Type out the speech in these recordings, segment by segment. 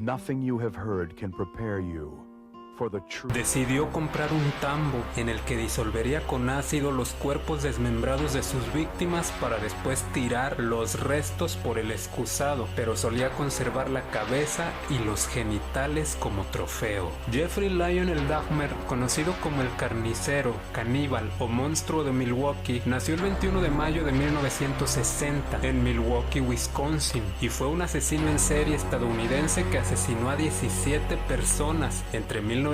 Nothing you have heard can prepare you for the truth. Decidió comprar un tambo en el que disolvería con ácido los cuerpos desmembrados de sus víctimas para después tirar los restos por el excusado, pero solía conservar la cabeza y los genitales como trofeo. Jeffrey Lionel Dahmer, conocido como el carnicero, caníbal o monstruo de Milwaukee, nació el 21 de mayo de 1960 en Milwaukee, Wisconsin, y fue un asesino en serie estadounidense que asesinó a 17 personas entre 1978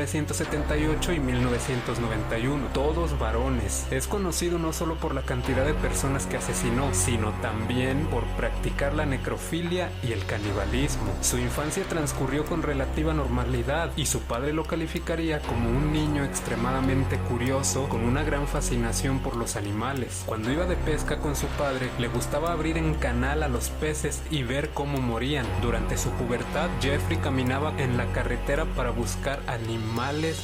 y 1991, todos varones. Es conocido no solo por la cantidad de personas que asesinó, sino también por practicar la necrofilia y el canibalismo. Su infancia transcurrió con relativa normalidad y su padre lo calificaría como un niño extremadamente curioso con una gran fascinación por los animales. Cuando iba de pesca con su padre, le gustaba abrir en canal a los peces y ver cómo morían. Durante su pubertad, Jeffrey caminaba en la carretera para buscar animales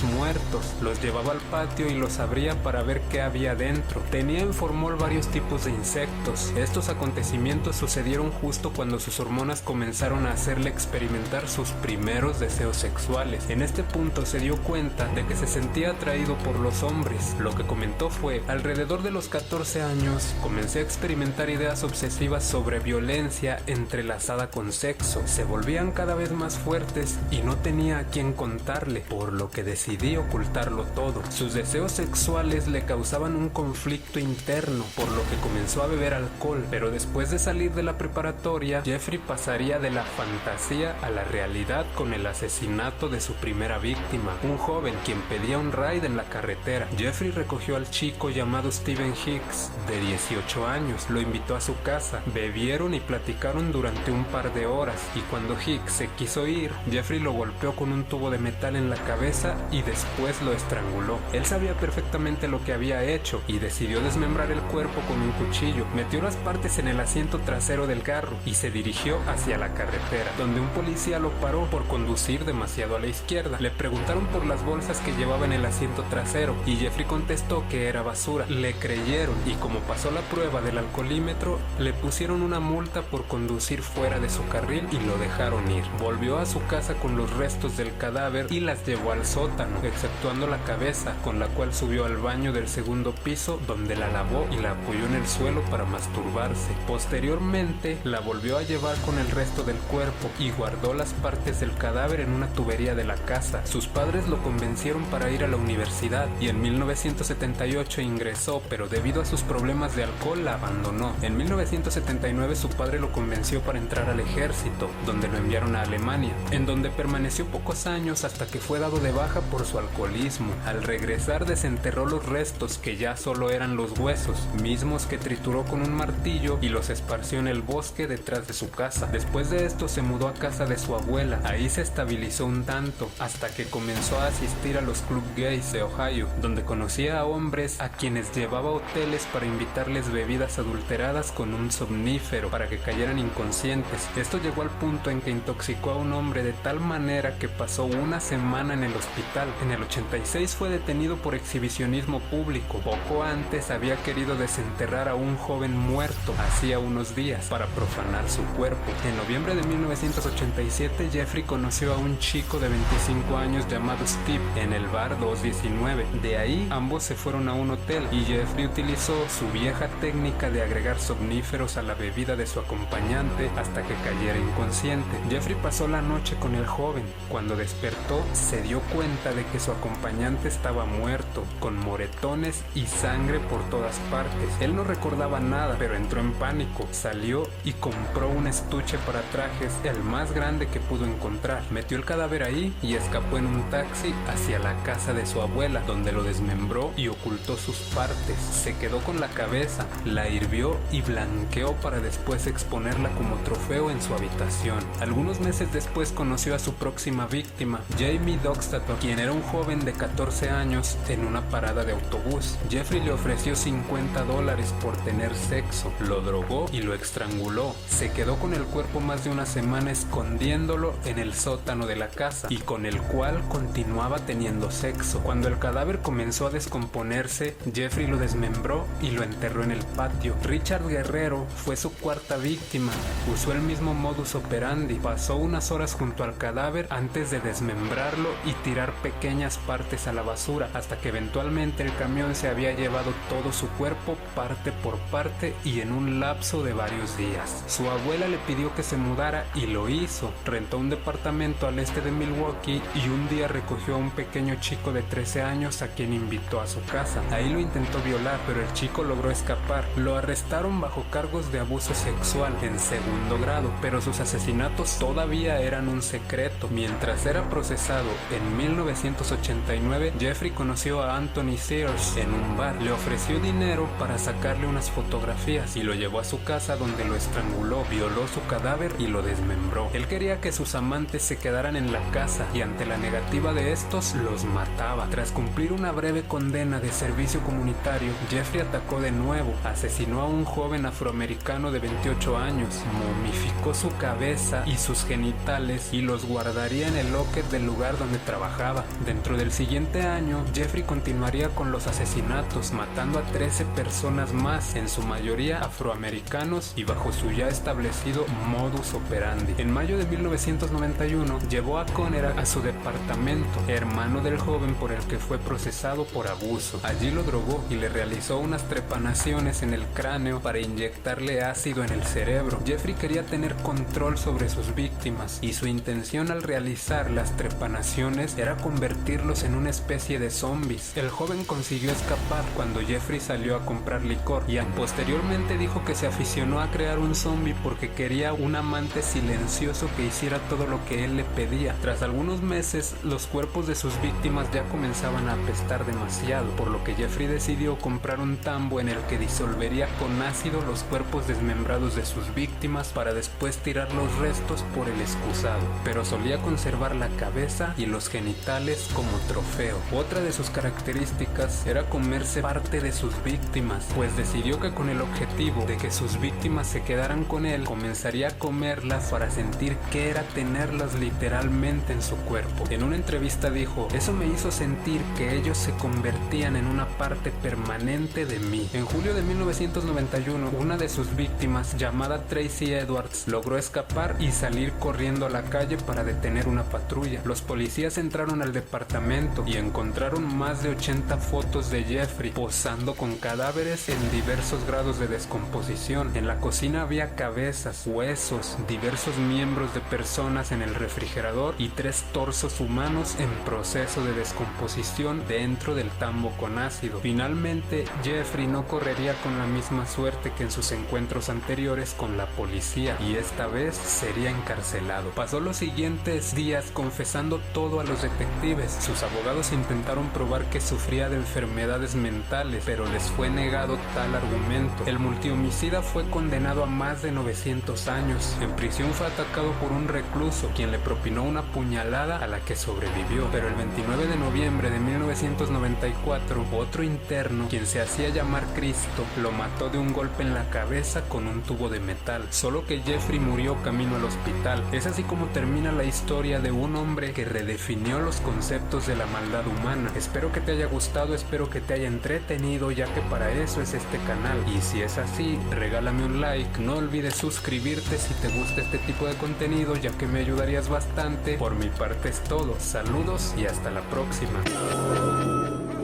muertos, los llevaba al patio y los abría para ver qué había dentro. Tenía en formol varios tipos de insectos. Estos acontecimientos sucedieron justo cuando sus hormonas comenzaron a hacerle experimentar sus primeros deseos sexuales. En este punto se dio cuenta de que se sentía atraído por los hombres. Lo que comentó fue: alrededor de los 14 años comencé a experimentar ideas obsesivas sobre violencia entrelazada con sexo. Se volvían cada vez más fuertes y no tenía a quién contarle, por lo que decidí ocultarlo todo. Sus deseos sexuales le causaban un conflicto interno, por lo que comenzó a beber alcohol, pero después de salir de la preparatoria, Jeffrey pasaría de la fantasía a la realidad con el asesinato de su primera víctima, un joven quien pedía un ride en la carretera. Jeffrey recogió al chico llamado Steven Hicks, de 18 años, lo invitó a su casa, bebieron y platicaron durante un par de horas, y cuando Hicks se quiso ir, Jeffrey lo golpeó con un tubo de metal en la cabeza y después lo estranguló. Él sabía perfectamente lo que había hecho y decidió desmembrar el cuerpo con un cuchillo. Metió las partes en el asiento trasero del carro y se dirigió hacia la carretera, donde un policía lo paró por conducir demasiado a la izquierda. Le preguntaron por las bolsas que llevaba en el asiento trasero y Jeffrey contestó que era basura. Le creyeron y como pasó la prueba del alcoholímetro, le pusieron una multa por conducir fuera de su carril y lo dejaron ir. Volvió a su casa con los restos del cadáver y las llevó al sótano, exceptuando la cabeza, con la cual subió al baño del segundo piso, donde la lavó y la apoyó en el suelo para masturbarse. Posteriormente la volvió a llevar con el resto del cuerpo y guardó las partes del cadáver en una tubería de la casa. Sus padres lo convencieron para ir a la universidad y en 1978 ingresó, pero debido a sus problemas de alcohol la abandonó. En 1979 su padre lo convenció para entrar al ejército, donde lo enviaron a Alemania, en donde permaneció pocos años hasta que fue dado de baja por su alcoholismo. Al regresar desenterró los restos, que ya solo eran los huesos, mismos que trituró con un martillo y los esparció en el bosque detrás de su casa. Después de esto se mudó a casa de su abuela. Ahí se estabilizó un tanto hasta que comenzó a asistir a los club gays de Ohio, donde conocía a hombres a quienes llevaba a hoteles para invitarles bebidas adulteradas con un somnífero para que cayeran inconscientes. Esto llegó al punto en que intoxicó a un hombre de tal manera que pasó una semana en el hospital. En el 86 fue detenido por exhibicionismo público. Poco antes había querido desenterrar a un joven muerto hacía unos días para profanar su cuerpo. En noviembre de 1987 Jeffrey conoció a un chico de 25 años llamado Steve en el bar 219. De ahí ambos se fueron a un hotel y Jeffrey utilizó su vieja técnica de agregar somníferos a la bebida de su acompañante hasta que cayera inconsciente. Jeffrey pasó la noche con el joven. Cuando despertó se dio cuenta de que su acompañante estaba muerto, con moretones y sangre por todas partes. Él no recordaba nada, pero entró en pánico. Salió y compró un estuche para trajes, el más grande que pudo encontrar. Metió el cadáver ahí y escapó en un taxi hacia la casa de su abuela, donde lo desmembró y ocultó sus partes. Se quedó con la cabeza, la hirvió y blanqueó para después exponerla como trofeo en su habitación. Algunos meses después conoció a su próxima víctima, Jamie Dox Sextator, quien era un joven de 14 años en una parada de autobús. Jeffrey le ofreció $50 por tener sexo, lo drogó y lo estranguló. Se quedó con el cuerpo más de una semana escondiéndolo en el sótano de la casa y con el cual continuaba teniendo sexo. Cuando el cadáver comenzó a descomponerse, Jeffrey lo desmembró y lo enterró en el patio. Richard Guerrero fue su cuarta víctima. Usó el mismo modus operandi. Pasó unas horas junto al cadáver antes de desmembrarlo y tirar pequeñas partes a la basura, hasta que eventualmente el camión se había llevado todo su cuerpo parte por parte y en un lapso de varios días. Su abuela le pidió que se mudara y lo hizo. Rentó un departamento al este de Milwaukee y un día recogió a un pequeño chico de 13 años a quien invitó a su casa. Ahí lo intentó violar, pero el chico logró escapar. Lo arrestaron bajo cargos de abuso sexual en segundo grado, pero sus asesinatos todavía eran un secreto. Mientras era procesado en 1989, Jeffrey conoció a Anthony Sears en un bar. Le ofreció dinero para sacarle unas fotografías y lo llevó a su casa, donde lo estranguló, violó su cadáver y lo desmembró. Él quería que sus amantes se quedaran en la casa y ante la negativa de estos los mataba. Tras cumplir una breve condena de servicio comunitario, Jeffrey atacó de nuevo. Asesinó a un joven afroamericano de 28 años, momificó su cabeza y sus genitales y los guardaría en el locker del lugar donde trabajaba. Dentro del siguiente año, Jeffrey continuaría con los asesinatos, matando a 13 personas más, en su mayoría afroamericanos y bajo su ya establecido modus operandi. En mayo de 1991, llevó a Conner a su departamento, hermano del joven por el que fue procesado por abuso. Allí lo drogó y le realizó unas trepanaciones en el cráneo para inyectarle ácido en el cerebro. Jeffrey quería tener control sobre sus víctimas y su intención al realizar las trepanaciones era convertirlos en una especie de zombies. El joven consiguió escapar cuando Jeffrey salió a comprar licor y posteriormente dijo que se aficionó a crear un zombie porque quería un amante silencioso que hiciera todo lo que él le pedía. Tras algunos meses, los cuerpos de sus víctimas ya comenzaban a apestar demasiado, por lo que Jeffrey decidió comprar un tambo en el que disolvería con ácido los cuerpos desmembrados de sus víctimas para después tirar los restos por el excusado, pero solía conservar la cabeza y los genitales como trofeo. Otra de sus características era comerse parte de sus víctimas, pues decidió que con el objetivo de que sus víctimas se quedaran con él, comenzaría a comerlas para sentir qué era tenerlas literalmente en su cuerpo. En una entrevista dijo: "Eso me hizo sentir que ellos se convertían en una parte permanente de mí". En julio de 1991, una de sus víctimas, llamada Tracy Edwards, logró escapar y salir corriendo a la calle para detener una patrulla. Los policías entraron al departamento y encontraron más de 80 fotos de Jeffrey posando con cadáveres en diversos grados de descomposición. En la cocina había cabezas, huesos, diversos miembros de personas en el refrigerador y 3 torsos humanos en proceso de descomposición dentro del tambo con ácido. Finalmente, Jeffrey no correría con la misma suerte que en sus encuentros anteriores con la policía y esta vez sería encarcelado. Pasó los siguientes días confesando todo a los detectives. Sus abogados intentaron probar que sufría de enfermedades mentales, pero les fue negado tal argumento. El multihomicida fue condenado a más de 900 años. En prisión fue atacado por un recluso, quien le propinó una puñalada a la que sobrevivió. Pero el 29 de noviembre de 1994, otro interno, quien se hacía llamar Cristo, lo mató de un golpe en la cabeza con un tubo de metal. Solo que Jeffrey murió camino al hospital. Es así como termina la historia de un hombre que redefinió los conceptos de la maldad humana. Espero que te haya gustado, espero que te haya entretenido, ya que para eso es este canal. Y si es así, regálame un like. No olvides suscribirte si te gusta este tipo de contenido, ya que me ayudarías bastante. Por mi parte es todo. Saludos y hasta la próxima.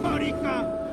¡Marica!